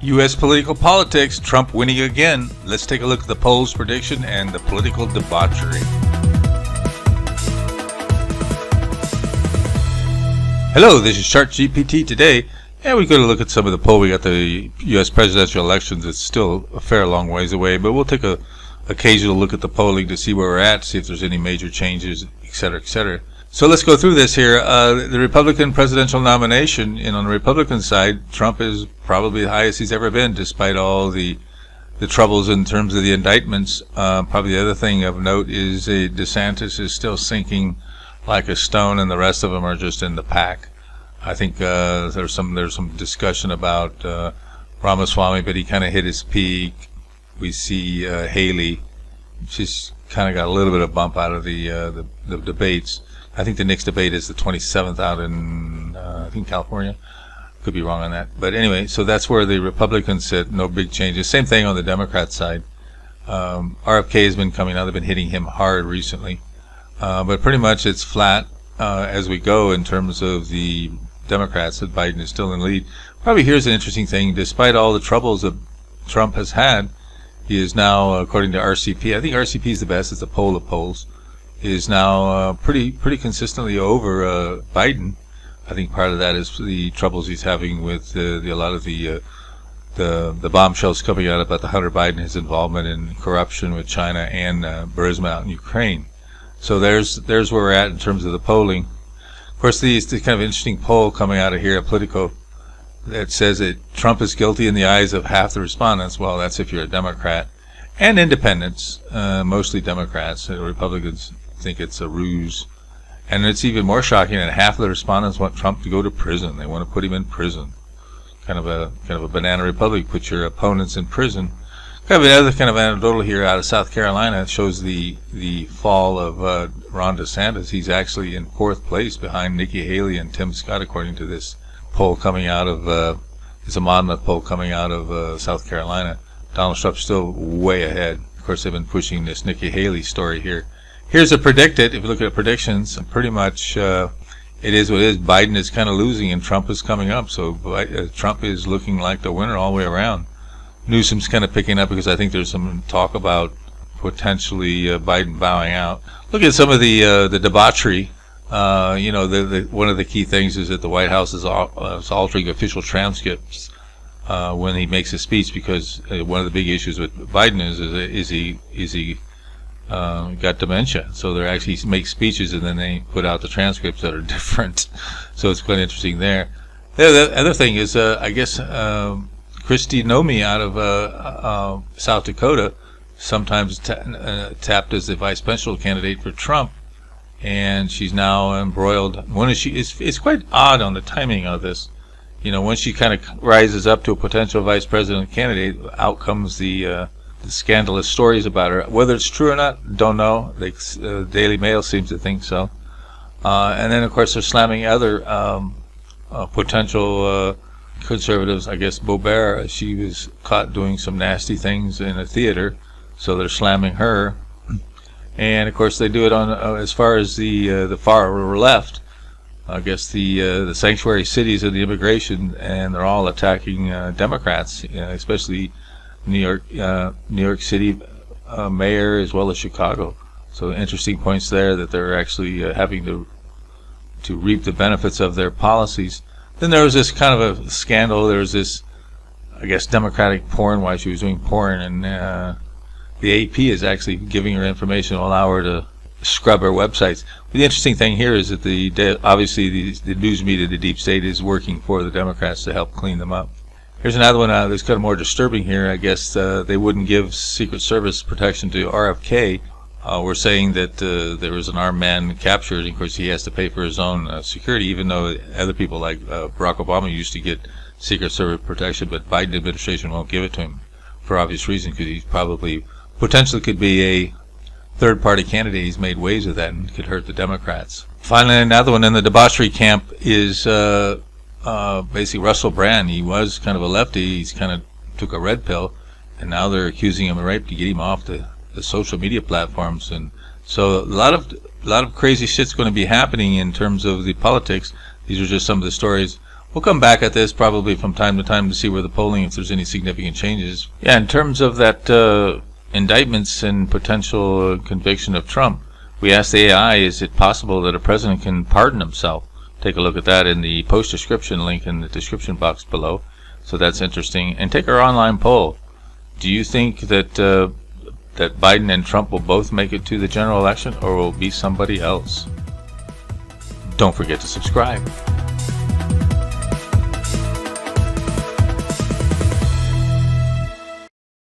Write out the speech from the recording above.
U.S. political politics, Trump winning again. Let's take a look at the polls prediction and the political debauchery. Hello, this is Chart GPT today, and we're going to look at some of the poll. We got the U.S. presidential elections. It's still a fair long ways away, but we'll take a occasional look at the polling to see where we're at, see if there's any major changes, etc., etc. So let's go through this here. The Republican presidential nomination, and on the Republican side, Trump is probably the highest he's ever been, despite all the troubles in terms of the indictments. Probably the other thing of note is DeSantis is still sinking like a stone, and the rest of them are just in the pack. I think there's some discussion about Ramaswamy, but he kind of hit his peak. We see Haley, she's kind of got a little bit of bump out of the debates. I think the next debate is the 27th out in I think California. Could be wrong on that, but anyway, so that's where the Republicans sit. No big changes. Same thing on the Democrat side. RFK has been coming out. They've been hitting him hard recently, but pretty much it's flat as we go in terms of the Democrats. That Biden is still in the lead. Probably here's an interesting thing. Despite all the troubles that Trump has had, he is now, according to RCP, I think RCP is the best. It's a poll of polls. Is now pretty consistently over Biden. I think part of that is the troubles he's having with a lot of the bombshells coming out about the Hunter Biden, his involvement in corruption with China and Burisma out in Ukraine. So there's where we're at in terms of the polling. Of course, the kind of interesting poll coming out of here at Politico that says that Trump is guilty in the eyes of half the respondents. Well, that's if you're a Democrat. And independents, mostly Democrats. Republicans think it's a ruse. And it's even more shocking that half of the respondents want Trump to go to prison. They want to put him in prison. Kind of a banana republic. Put your opponents in prison. Kind of another kind of anecdotal here out of South Carolina. It shows the fall of Ron DeSantis. He's actually in 4th place behind Nikki Haley and Tim Scott, according to this poll coming out of it's a Monmouth poll coming out of South Carolina. Donald Trump's still way ahead. Of course, they've been pushing this Nikki Haley story here. Here's a predicted. If you look at predictions, pretty much it is what it is. Biden is kind of losing and Trump is coming up. So Trump is looking like the winner all the way around. Newsom's kind of picking up because I think there's some talk about potentially Biden bowing out. Look at some of the debauchery. One of the key things is that the White House is altering official transcripts when he makes a speech, because one of the big issues with Biden is he got dementia. So they actually make speeches and then they put out the transcripts that are different. So it's quite interesting there. The other thing is, I guess Kristi Nomi out of South Dakota, sometimes tapped as the vice presidential candidate for Trump, and she's now embroiled. It's quite odd on the timing of this. You know, once she kind of rises up to a potential vice president candidate, out comes the scandalous stories about her. Whether it's true or not, don't know. The Daily Mail seems to think so. And then, of course, they're slamming other potential conservatives. I guess Boebert, she was caught doing some nasty things in a theater, so they're slamming her. And, of course, they do it on as far as the far left. I guess the sanctuary cities and the immigration, and they're all attacking Democrats, especially New York City mayor as well as Chicago. So interesting points there that they're actually having to reap the benefits of their policies. Then there was this kind of a scandal. There was this, I guess, Democratic porn while she was doing porn, and the AP is actually giving her information to allow her to scrub her websites. But the interesting thing here is that obviously the news media, the deep state, is working for the Democrats to help clean them up. Here's another one that's kind of more disturbing here. I guess they wouldn't give Secret Service protection to RFK. We're saying that there was an armed man captured, and of course he has to pay for his own security, even though other people like Barack Obama used to get Secret Service protection, but Biden administration won't give it to him for obvious reason, because he probably potentially could be a third-party candidate. He's made waves of that and could hurt the Democrats. Finally, another one in the debauchery camp is basically Russell Brand. He was kind of a lefty. He's kind of took a red pill, and now they're accusing him of rape to get him off the social media platforms. And so a lot of crazy shit's going to be happening in terms of the politics. These are just some of the stories. We'll come back at this probably from time to time to see where the polling, if there's any significant changes. Yeah, in terms of that indictments and potential conviction of Trump, we asked the AI, is it possible that a president can pardon himself? Take a look at that in the post description link in the description box below. So that's interesting. And take our online poll. Do you think that that Biden and Trump will both make it to the general election, or will it be somebody else? Don't forget to subscribe.